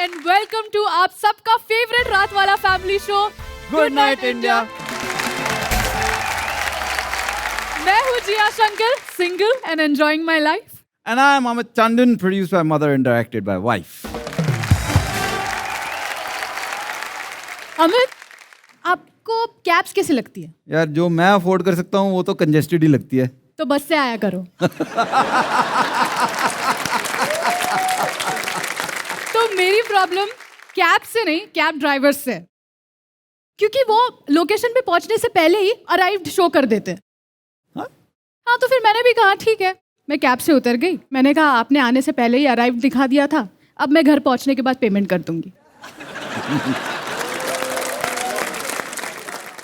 And welcome to आप सबका favourite रात वाला family show good night India. मैं हूँ Jiya Shankar, single and enjoying my life. And I am Amit Chandan, produced by mother and directed by wife. Amit, आपको cabs कैसी लगती है? यार जो मैं अफोर्ड कर सकता हूँ वो तो कंजेस्टेड ही लगती है. तो बस से आया करो. तो मेरी प्रॉब्लम कैब से नहीं, कैब ड्राइवर से, क्योंकि वो लोकेशन पे पहुंचने से पहले ही अराइव्ड शो कर देते. हाँ, तो फिर मैंने भी कहा ठीक है, मैं कैब से उतर गई. मैंने कहा आपने आने से पहले ही अराइव दिखा दिया था, अब मैं घर पहुंचने के बाद पेमेंट कर दूंगी.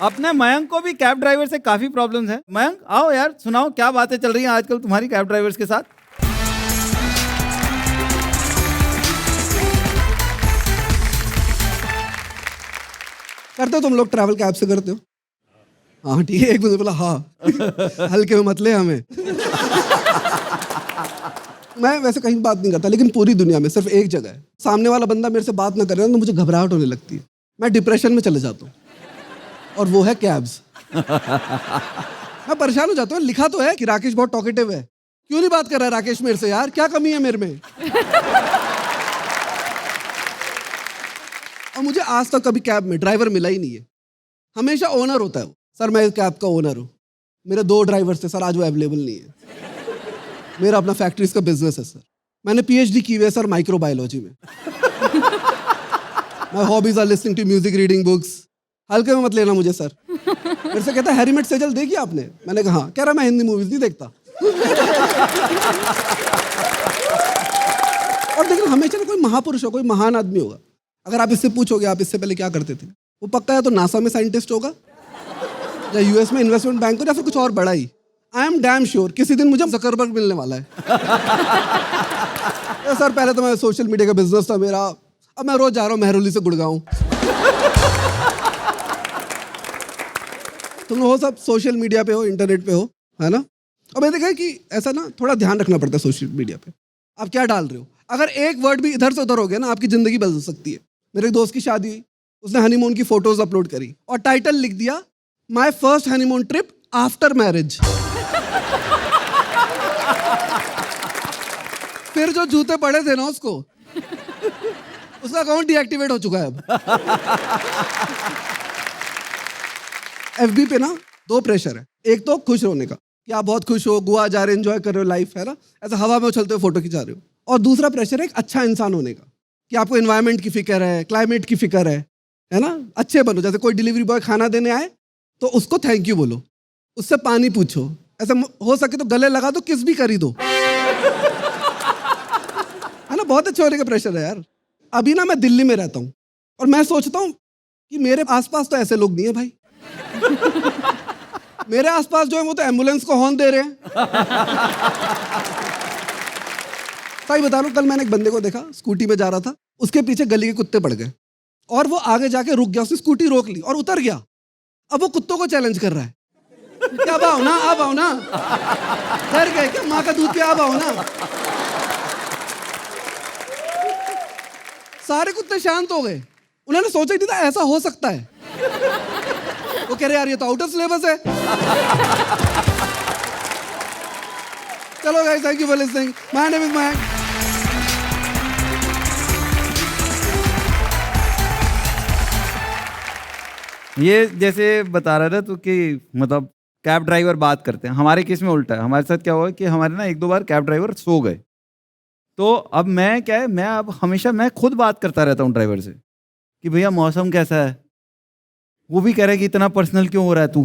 अपने मयंक को भी कैब ड्राइवर से काफी प्रॉब्लम्स है. मयंक आओ यार, सुनाओ क्या बातें चल रही हैं आजकल तुम्हारी कैब ड्राइवर्स के साथ. करते हो तुम लोग ट्रैवल कैब से करते हो? हाँ ठीक है. एक बंदे बोला हाँ. हल्के में मत ले हमें. मैं वैसे कहीं बात नहीं करता, लेकिन पूरी दुनिया में सिर्फ एक जगह है, सामने वाला बंदा मेरे से बात ना करे तो मुझे घबराहट होने लगती है, मैं डिप्रेशन में चले जाता हूँ, और वो है कैब्स. मैं परेशान हो जाता हूँ. लिखा तो है कि राकेश बहुत टॉकेटिव है, क्यों नहीं बात कर रहा है राकेश मेरे से? यार क्या कमी है मेरे में? और मुझे आज तक कभी कैब में ड्राइवर मिला ही नहीं है. हमेशा ओनर होता है वो. सर मैं इस कैब का ओनर हूँ, मेरे 2 ड्राइवर्स थे सर, आज वो अवेलेबल नहीं है. मेरा अपना फैक्ट्रीज का बिजनेस है सर. मैंने पीएचडी की हुई है सर माइक्रोबायोलॉजी में. My hobbies are listening to music, reading books. हल्के में मत लेना मुझे सर. मेरे से कहता है हैरी मेट सेजल देखी आपने? मैंने कहा हाँ. कह रहा मैं हिंदी मूवीज नहीं देखता. और देखना हमेशा ना कोई महापुरुष हो, कोई महान आदमी होगा. अगर आप इससे पूछोगे आप इससे पहले क्या करते थे, वो पक्का है तो नासा में साइंटिस्ट होगा, या यूएस में इन्वेस्टमेंट बैंक हो, या फिर कुछ और बड़ा ही. आई एम डैम श्योर किसी दिन मुझे जकरबर्ग मिलने वाला है. तो सर पहले तो मैं सोशल मीडिया का बिजनेस था मेरा, अब मैं रोज जा रहा हूँ मेहरौली से गुड़गांव. तुम हो सब सोशल मीडिया पे हो, इंटरनेट पे हो, है ना? और मैंने देखा कि ऐसा ना थोड़ा ध्यान रखना पड़ता है सोशल मीडिया पे. आप क्या डाल रहे हो? अगर एक वर्ड भी इधर से उधर हो गया ना, आपकी जिंदगी बदल सकती है. मेरे एक दोस्त की शादी हुई, उसने हनीमून की फोटोज अपलोड करी और टाइटल लिख दिया my first honeymoon trip after marriage. फिर जो जूते पड़े थे ना उसको, उसका अकाउंट डीएक्टिवेट हो चुका है अब. एफबी पे ना 2 प्रेशर है. एक तो खुश होने का कि आप बहुत खुश हो, गोवा जा रहे हो, एंजॉय कर रहे हो लाइफ, है ना, ऐसा हवा में उछलते हुए फोटो खिंचा रहे हो. और दूसरा प्रेशर है एक अच्छा इंसान होने का, कि आपको एनवायरनमेंट की फिक्र है, क्लाइमेट की फिक्र है ना. अच्छे बनो. जैसे कोई डिलीवरी बॉय खाना देने आए तो उसको थैंक यू बोलो, उससे पानी पूछो, ऐसा हो सके तो गले लगा दो, किस भी करी दो, है ना. बहुत अच्छे होने का प्रेशर है यार. अभी ना मैं दिल्ली में रहता हूँ और मैं सोचता हूँ कि मेरे आसपास तो ऐसे लोग नहीं है भाई. मेरे आसपास जो है वो तो एम्बुलेंस को हॉर्न दे रहे हैं. सही बता रहा हूँ, कल मैंने एक बंदे को देखा, स्कूटी में जा रहा था, उसके पीछे गली के कुत्ते पड़ गए और वो आगे जाके रुक गया, उसने स्कूटी रोक ली और उतर गया. अब वो कुत्तों को चैलेंज कर रहा है, क्या अब आओ ना, अब आओ ना, डर गए क्या माँ का दूध पे, अब आओ ना. सारे कुत्ते शांत हो गए. उन्होंने सोचा ही नहीं था ऐसा हो सकता है. वो कह रहे यार ये तो आउट ऑफ सिलेबस है. चलो guys, thank you for listening. My name is Mayank. ये जैसे बता रहा था तो कि मतलब कैब ड्राइवर बात करते हैं. हमारे केस में उल्टा है. हमारे साथ क्या हुआ कि हमारे ना 1-2 बार कैब ड्राइवर सो गए, तो अब मैं क्या है, मैं अब हमेशा मैं खुद बात करता रहता हूँ ड्राइवर से कि भैया मौसम कैसा है. वो भी कह रहा है कि इतना पर्सनल क्यों हो रहा है तू.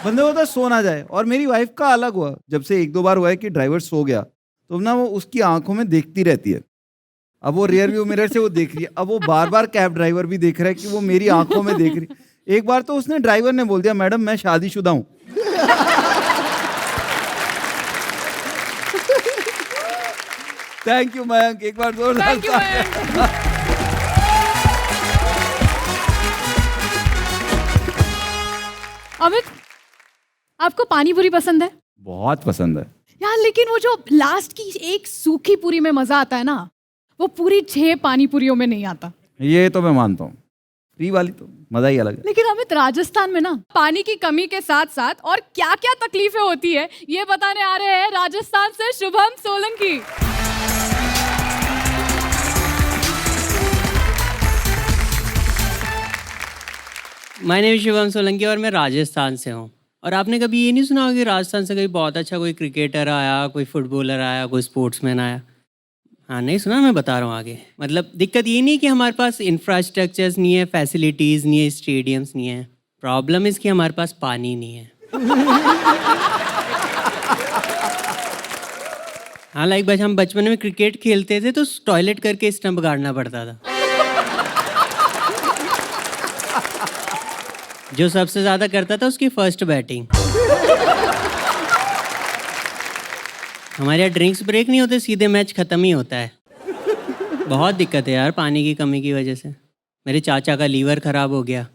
बंदे को तो सो ना जाए. और मेरी वाइफ का अलग हुआ, जब से 1-2 बार हुआ है कि ड्राइवर सो गया तो ना वो उसकी आंखों में देखती रहती है. अब वो रियर व्यू मिरर से वो देख रही है, अब वो बार बार कैब ड्राइवर भी देख रहा है कि वो मेरी आंखों में देख रही. एक बार तो उसने ड्राइवर ने बोल दिया मैडम मैं शादीशुदा हूँ. थैंक यू मयंक, एक बार जोरदार. Thank you Mayank. अमित, आपको पानी पूरी पसंद है? बहुत पसंद है यार, लेकिन वो जो लास्ट की एक सूखी पूरी में मजा आता है ना, वो पूरी 6 पानी पूरियों में नहीं आता। ये तो मैं मानता हूँ, फ्री वाली तो मजा ही अलग है। लेकिन अमित, राजस्थान में ना पानी की कमी के साथ साथ और क्या क्या तकलीफें होती है, ये बताने आ रहे हैं राजस्थान से Shubham Solanki. My name is Shubham Solanki और मैं राजस्थान से हूँ। और आपने कभी ये नहीं सुना कि राजस्थान से कभी बहुत अच्छा कोई क्रिकेटर आया, कोई फुटबॉलर आया, कोई स्पोर्ट्समैन आया? हाँ, नहीं सुना? मैं बता रहा हूँ आगे। मतलब दिक्कत ये नहीं कि हमारे पास इंफ्रास्ट्रक्चर्स नहीं है, फैसिलिटीज़ नहीं है, स्टेडियम्स नहीं है। प्रॉब्लम इसकी हमारे पास पानी नहीं है। हाँ, लाइक बस हम बचपन में क्रिकेट खेलते थे तो टॉयलेट करके स्टंप गाड़ना पड़ता था। जो सबसे ज़्यादा करता था उसकी फर्स्ट बैटिंग। हमारे यहाँ ड्रिंक्स ब्रेक नहीं होते, सीधे मैच ख़त्म ही होता है। बहुत दिक्कत है यार पानी की कमी की वजह से। मेरे चाचा का लीवर ख़राब हो गया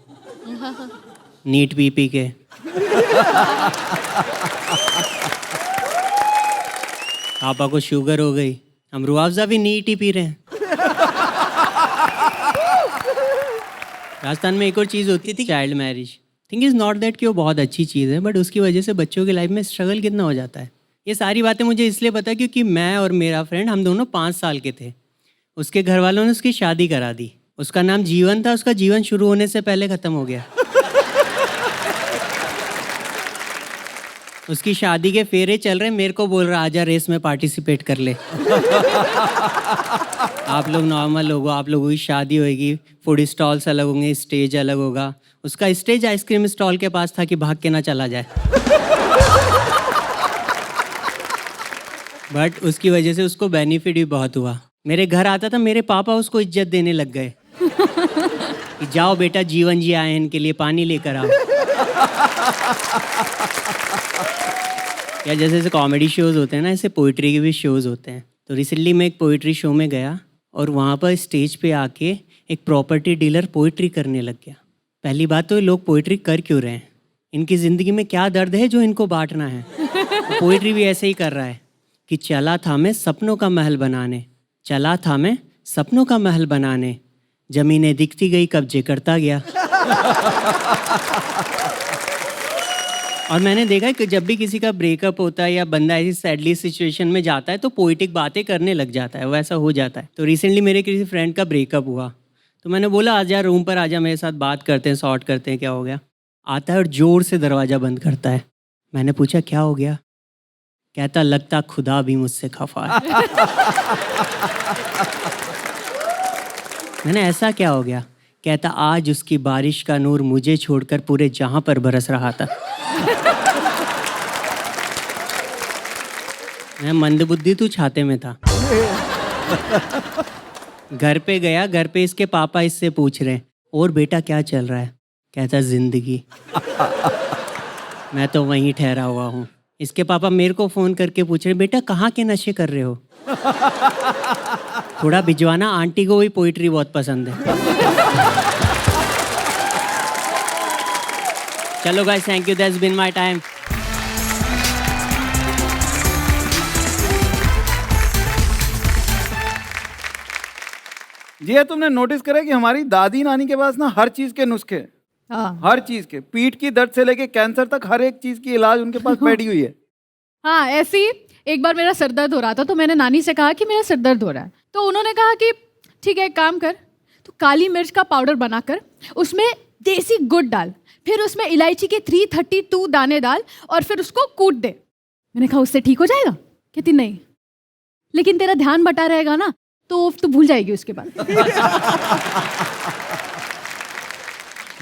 नीट पी के। पापा को शुगर हो गई, हम रुआवजा भी नीट ही पी रहे हैं। राजस्थान में एक और चीज़ होती थी, child marriage. Think is not that कि वो बहुत अच्छी चीज़ है, बट उसकी वजह से बच्चों की लाइफ में स्ट्रगल कितना हो जाता है। ये सारी बातें मुझे इसलिए पता है क्योंकि मैं और मेरा फ्रेंड, हम दोनों 5 साल के थे। उसके घर वालों ने उसकी शादी करा दी। उसका नाम जीवन था, उसका जीवन शुरू होने से पहले ख़त्म हो गया। उसकी शादी के फेरे चल रहे, मेरे को बोल रहा आजा रेस में पार्टिसिपेट कर ले। आप लोग नॉर्मल लोगों, आप लोगों की शादी होगी, फूड स्टॉल्स अलग होंगे, स्टेज अलग होगा। उसका स्टेज आइसक्रीम स्टॉल के पास था कि भाग के ना चला जाए। बट उसकी वजह से उसको बेनिफिट भी बहुत हुआ। मेरे घर आता था, मेरे पापा उसको इज्जत देने लग गए कि जाओ बेटा, जीवन जी आए हैं, इनके लिए पानी लेकर आओ। या जैसे कॉमेडी शोज़ होते हैं ना, ऐसे पोइट्री के भी शोज़ होते हैं। तो रिसेंटली मैं एक पोइट्री शो में गया और वहाँ पर स्टेज पे आके एक प्रॉपर्टी डीलर पोइट्री करने लग गया। पहली बात तो ये लोग पोइट्री कर क्यों रहे हैं? इनकी ज़िंदगी में क्या दर्द है जो इनको बांटना है? तो पोइट्री भी ऐसे ही कर रहा है कि चला था मैं सपनों का महल बनाने, चला था मैं सपनों का महल बनाने, ज़मीनें दिखती गई कब्जे करता गया। और मैंने देखा है कि जब भी किसी का ब्रेकअप होता है या बंदा ऐसी सैडली सिचुएशन में जाता है तो पोइटिक बातें करने लग जाता है, वैसा हो जाता है। तो रिसेंटली मेरे किसी फ्रेंड का ब्रेकअप हुआ, तो मैंने बोला आजा रूम पर, आजा मेरे साथ बात करते हैं, सॉर्ट करते हैं, क्या हो गया। आता है और ज़ोर से दरवाज़ा बंद करता है। मैंने पूछा क्या हो गया? कहता लगता खुदा भी मुझसे खफा है। मैंने ऐसा क्या हो गया? कहता आज उसकी बारिश का नूर मुझे छोड़कर पूरे जहां पर बरस रहा था। मैं मंदबुद्धि तू छाते में था। घर पे गया, घर पे इसके पापा इससे पूछ रहे और बेटा क्या चल रहा है? कहता जिंदगी। मैं तो वहीं ठहरा हुआ हूँ। इसके पापा मेरे को फ़ोन करके पूछ रहे बेटा कहाँ के नशे कर रहे हो? थोड़ा भिजवाना, आंटी को भी पोइट्री बहुत पसंद है। चलो guys, thank you, that's been my time. जी, तुमने नोटिस करा कि हमारी दादी नानी के पास ना हर चीज के नुस्खे, हाँ हर चीज के, पीठ की दर्द से लेके कैंसर तक हर एक चीज की इलाज उनके पास पड़ी हुई है। हाँ, ऐसी एक बार मेरा सर दर्द हो रहा था तो मैंने नानी से कहा कि मेरा सर दर्द हो रहा है। तो उन्होंने कहा कि ठीक है एक काम कर, तो काली मिर्च का पाउडर बनाकर उसमें देसी गुड़ डाल, फिर उसमें इलायची के 332 दाने डाल और फिर उसको कूट दे। मैंने कहा उससे ठीक हो जाएगा? कहती नहीं, लेकिन तेरा ध्यान बटा रहेगा ना तो तू भूल जाएगी उसके बाद।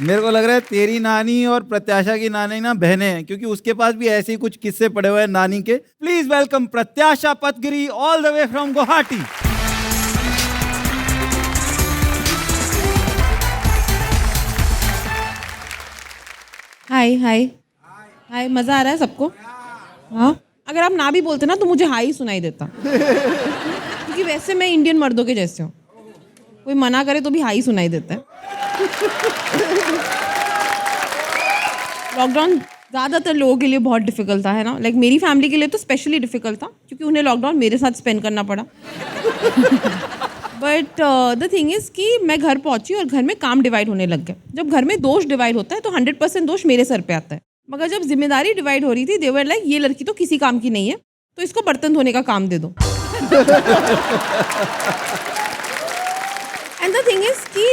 मेरे को लग रहा है तेरी नानी और प्रत्याशा की नानी ना बहनें हैं, क्योंकि उसके पास भी ऐसे ही कुछ किस्से पड़े हुए हैं नानी के। Please welcome Pratyasha Patgiri all the way from Guwahati. Hi hi hi, मज़ा आ रहा है सबको? हाँ, अगर आप ना भी बोलते ना तो मुझे हाई सुनाई देता। क्योंकि वैसे मैं इंडियन मर्दों के जैसे हूँ, कोई मना करे तो भी हाई सुनाई देता है। लॉकडाउन ज़्यादातर लोगों के लिए बहुत डिफ़िकल्ट था, है ना? लाइक मेरी फैमिली के लिए तो स्पेशली डिफ़िकल्ट था क्योंकि उन्हें लॉकडाउन मेरे साथ स्पेंड करना पड़ा। बट द थिंग इज़ कि मैं घर पहुंची और घर में काम डिवाइड होने लग गया. जब घर में दोष डिवाइड होता है तो 100% दोष मेरे सर पे आता है. मगर जब जिम्मेदारी डिवाइड हो रही थी, देवर लाइक ये लड़की तो किसी काम की नहीं है, तो इसको बर्तन धोने का काम दे दो. एंड द थिंग इज़ कि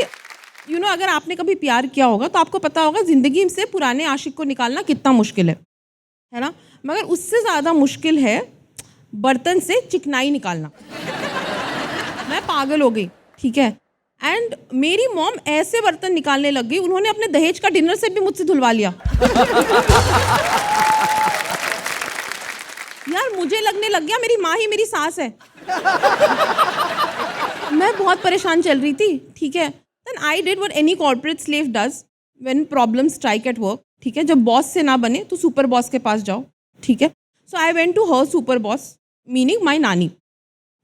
यू नो अगर आपने कभी प्यार किया होगा तो आपको पता होगा ज़िंदगी से पुराने आशिक को निकालना कितना मुश्किल है ना. मगर उससे ज़्यादा मुश्किल है बर्तन से चिकनाई निकालना. मैं पागल हो गई, ठीक है. एंड मेरी मॉम ऐसे बर्तन निकालने लग गई, उन्होंने अपने दहेज का डिनर सेट भी मुझसे धुलवा लिया. यार मुझे लगने लग गया मेरी माँ ही मेरी सास है. मैं बहुत परेशान चल रही थी, ठीक है. Then I did what any corporate slave does when problem strike at work, ठीक है. जब बॉस से ना बने तो सुपर बॉस के पास जाओ, ठीक है. So I went to her super boss, meaning my nani.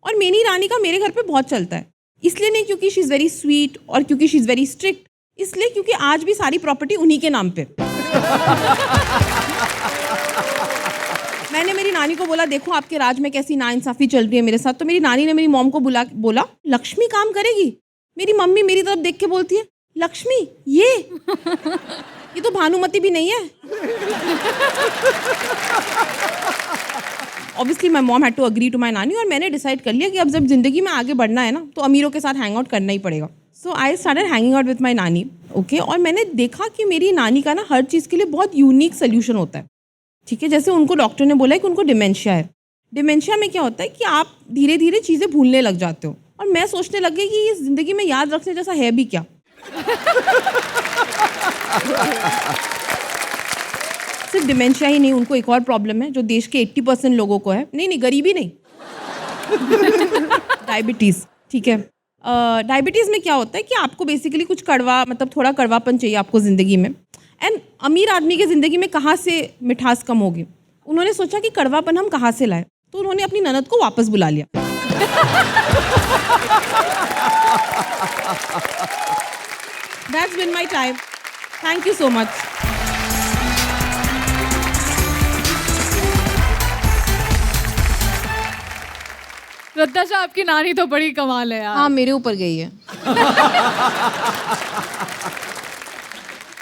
और मेरी नानी का मेरे घर पे बहुत चलता है. इसलिए नहीं क्योंकि शी इज़ वेरी स्वीट और क्योंकि शी इज़ वेरी स्ट्रिक्ट, इसलिए क्योंकि आज भी सारी प्रॉपर्टी उन्हीं के नाम पे. मैंने मेरी नानी को बोला, देखो आपके राज में कैसी नाइंसाफ़ी चल रही है मेरे साथ. तो मेरी नानी ने मेरी मॉम को बोला लक्ष्मी काम करेगी. मेरी मम्मी मेरी तरफ देख के बोलती है, लक्ष्मी ये तो भानुमति भी नहीं है. Obviously my mom had to agree to my nani. और मैंने डिसाइड कर लिया कि अब जब जिंदगी में आगे बढ़ना है ना तो अमीरों के साथ हैंग आउट करना ही पड़ेगा. So I started hanging out with my nani, okay. और मैंने देखा कि मेरी नानी का ना हर चीज़ के लिए बहुत यूनिक सोल्यूशन होता है, ठीक है. जैसे उनको डॉक्टर ने बोला है कि उनको डिमेंशिया है. डिमेंशिया में क्या होता है कि आप धीरे धीरे चीज़ें भूलने लग जाते हो. और मैं सोचने लग गई कि ये ज़िंदगी में याद रखने जैसा है भी क्या. सिर्फ डिमेंशिया ही नहीं, उनको एक और प्रॉब्लम है जो देश के 80% लोगों को है. नहीं गरीबी नहीं, डायबिटीज़, ठीक है. डायबिटीज़ में क्या होता है कि आपको बेसिकली कुछ कड़वा, मतलब थोड़ा कड़वापन चाहिए आपको ज़िंदगी में. एंड अमीर आदमी के ज़िंदगी में कहाँ से मिठास कम होगी. उन्होंने सोचा कि कड़वापन हम कहाँ से लाएं, तो उन्होंने अपनी ननद को वापस बुला लिया. That's been my time. Thank you so much. प्रत्याशा, आपकी नानी तो बड़ी कमाल है यार. हाँ, मेरे ऊपर गई है.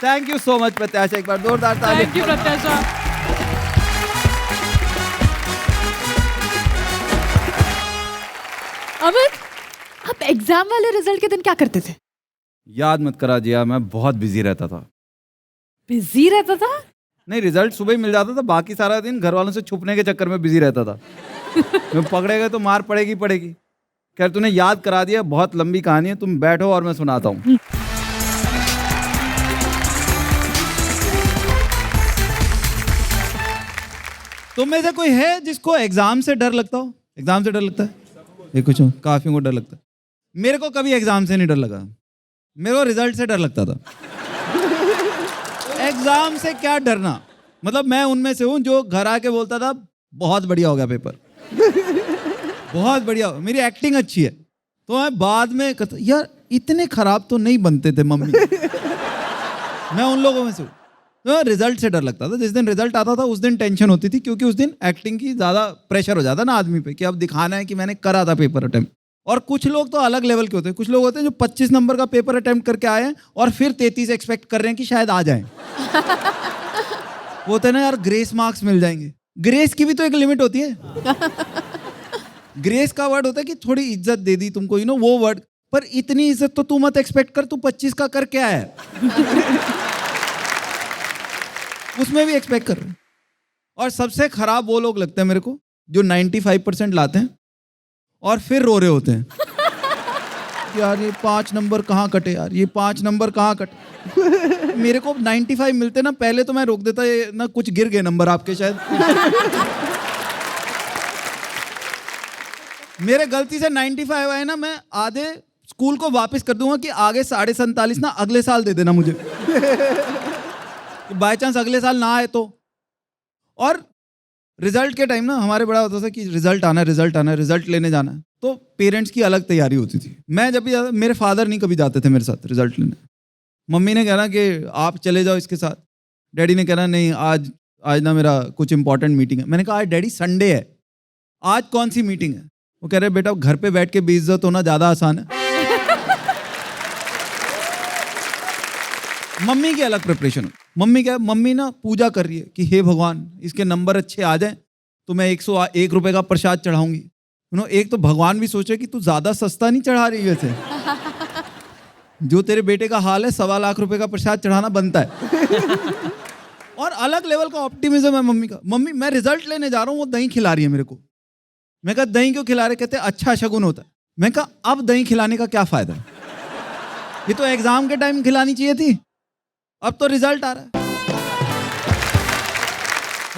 थैंक यू सो मच प्रत्याशा, एक बार जोरदार ताली. थैंक यू प्रत्याशा. अमित, आप एग्जाम वाले रिजल्ट के दिन क्या करते थे? याद मत करा जिया, मैं बहुत बिजी रहता था. बिजी रहता था? नहीं, रिजल्ट सुबह ही मिल जाता था, बाकी सारा दिन घर वालों से छुपने के चक्कर में बिजी रहता था. मैं पकड़े गए तो मार पड़ेगी. खैर तूने याद करा दिया, बहुत लंबी कहानी है, तुम बैठो और मैं सुनाता हूँ. तुम में से कोई है जिसको एग्जाम से डर लगता हो? एग्जाम से डर लगता है? ये कुछ काफी को डर लगता है. मेरे को कभी एग्जाम से नहीं डर लगा, मेरे को रिजल्ट से डर लगता था. एग्जाम से क्या डरना, मतलब मैं उनमें से हूँ जो घर आके बोलता था बहुत बढ़िया हो गया पेपर. बहुत बढ़िया, मेरी एक्टिंग अच्छी है. तो मैं बाद में कहता यार इतने खराब तो नहीं बनते थे मम्मी. मैं उन लोगों में से हूँ. तो रिजल्ट से डर लगता था. जिस दिन रिजल्ट आता था उस दिन टेंशन होती थी, क्योंकि उस दिन एक्टिंग की ज़्यादा प्रेशर हो जाता ना आदमी पे कि अब दिखाना है कि मैंने करा था पेपर अटेम्प्ट. और कुछ लोग तो अलग लेवल के होते हैं. कुछ लोग होते हैं जो 25 नंबर का पेपर अटेम्प्ट करके आए हैं और फिर 33 एक्सपेक्ट कर रहे हैं कि शायद आ जाएं. वो होते हैं ना यार, ग्रेस मार्क्स मिल जाएंगे. ग्रेस की भी तो एक लिमिट होती है. ग्रेस का वर्ड होता है कि थोड़ी इज्जत दे दी तुमको, वो वर्ड. पर इतनी इज्जत तो तू मत एक्सपेक्ट कर, तू 25 का कर क्या है. उसमें भी एक्सपेक्ट कर रहे हैं. और सबसे खराब वो लोग लगते हैं मेरे को जो 95% लाते हैं और फिर रो रहे होते हैं. यार ये 5 नंबर कहाँ कटे, यार ये 5 नंबर कहाँ कटे. मेरे को 95 मिलते ना, पहले तो मैं रोक देता, ये ना कुछ गिर गए नंबर आपके शायद. मेरे गलती से 95 आए ना, मैं आधे स्कूल को वापस कर दूंगा कि आगे 47.5 ना अगले साल दे देना मुझे. बाय चांस अगले साल ना आए तो. और रिजल्ट के टाइम ना हमारे बड़ा होता था कि रिजल्ट आना है, रिजल्ट लेने जाना है. तो पेरेंट्स की अलग तैयारी होती थी. मैं जब भी जाता, मेरे फादर नहीं कभी जाते थे मेरे साथ रिजल्ट लेने. मम्मी ने कहना कि आप चले जाओ इसके साथ. डैडी ने कहना नहीं, आज ना मेरा कुछ इंपॉर्टेंट मीटिंग है. मैंने कहा आज डैडी संडे है, आज कौन सी मीटिंग है. वो कह रहे बेटा घर पे बैठ के बेइज्जत होना ज्यादा आसान है। मम्मी की अलग प्रिपरेशन। मम्मी क्या, मम्मी ना पूजा कर रही है कि हे भगवान इसके नंबर अच्छे आ जाएं तो मैं 101 रुपए का प्रसाद चढ़ाऊंगी। एक तो भगवान भी सोचे कि तू ज्यादा सस्ता नहीं चढ़ा रही वैसे। जो तेरे बेटे का हाल है 1.25 लाख रुपए का प्रसाद चढ़ाना बनता है। और अलग लेवल का ऑप्टिमिज्म है मम्मी का। मम्मी मैं रिजल्ट लेने जा रहा हूँ, वो दही खिला रही है मेरे को। मैं कहा दही क्यों खिला रहे? कहते अच्छा शगुन होता है। मैं कहा अब दही खिलाने का क्या फायदा है? ये तो एग्जाम के टाइम खिलानी चाहिए थी, अब तो रिजल्ट आ रहा है।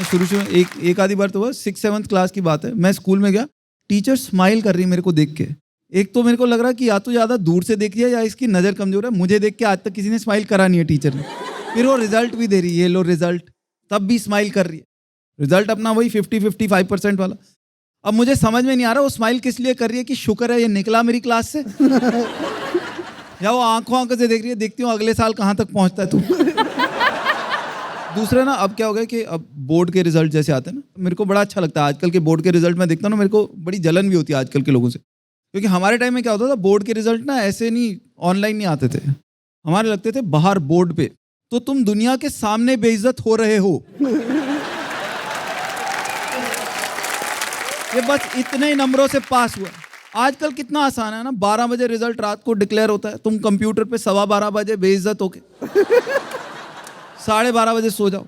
शुरू एक आधी बार तो हुआ, 6-7 क्लास की बात है, मैं स्कूल में गया, टीचर स्माइल कर रही है मेरे को देख के। एक तो मेरे को लग रहा कि या तो ज़्यादा दूर से देख लिया या इसकी नज़र कमजोर है। मुझे देख के आज तक किसी ने स्माइल करा नहीं है टीचर ने। फिर वो रिजल्ट भी दे रही है, ये लो रिजल्ट, तब भी स्माइल कर रही है। रिजल्ट अपना वही 50-55% वाला। अब मुझे समझ में नहीं आ रहा वो स्माइल किस लिए कर रही है, कि शुक्र है ये निकला मेरी क्लास से, या वो आंखों से देख रही है देखती हूँ अगले साल कहाँ तक पहुँचता है तू। दूसरा ना अब क्या हो गया कि अब बोर्ड के रिजल्ट जैसे आते हैं ना, मेरे को बड़ा अच्छा लगता है आजकल के बोर्ड के रिजल्ट मैं देखता हूँ ना, मेरे को बड़ी जलन भी होती है आजकल के लोगों से। क्योंकि हमारे टाइम में क्या होता था, बोर्ड के रिजल्ट ना ऐसे नहीं ऑनलाइन नहीं आते थे, हमारे लगते थे बाहर बोर्ड पे, तो तुम दुनिया के सामने बेइज्जत हो रहे हो। ये बस इतने ही नंबरों से पास हुआ। आजकल कितना आसान है ना, 12 बजे रिजल्ट रात को डिक्लेयर होता है, तुम कंप्यूटर पे 12:15 बजे बेइज्जत होके 12:30 बजे सो जाओ।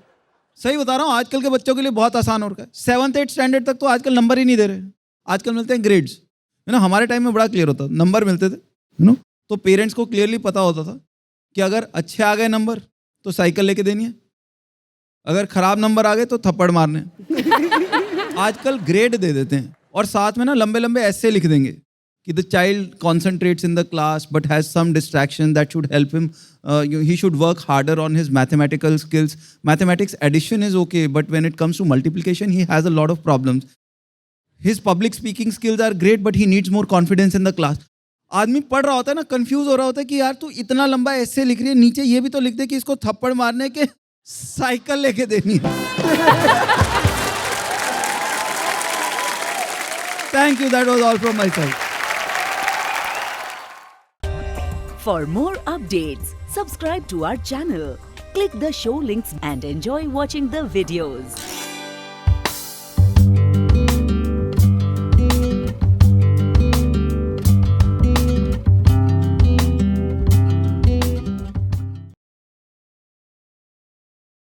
सही बता रहा हूँ, आजकल के बच्चों के लिए बहुत आसान हो रखा है। 7th-8th स्टैंडर्ड तक तो आजकल नंबर ही नहीं दे रहे, आजकल मिलते हैं ग्रेड्स, है ना। हमारे टाइम में बड़ा क्लियर होता, नंबर मिलते थे, तो पेरेंट्स को क्लियरली पता होता था कि अगर अच्छे आ गए नंबर तो साइकिल लेके देनी है, अगर खराब नंबर आ गए तो थप्पड़ मारने हैं। आजकल ग्रेड दे देते हैं और साथ में ना लंबे लंबे ऐसे लिख देंगे कि the child concentrates in the class but has some distraction that should help him, he should work harder on his mathematical skills. Mathematics addition is okay but when it comes to multiplication he has a lot of problems. His public speaking skills are great but he needs more confidence in the class. आदमी पढ़ रहा होता है ना, confuse हो रहा होता है कि यार तू इतना लंबा ऐसे लिख रही है, नीचे ये भी तो लिख दे कि इसको थप्पड़ मारने के साइकिल लेके देनी है। Thank you. That was all from my side. For more updates, subscribe to our channel, click the show links and enjoy watching the videos.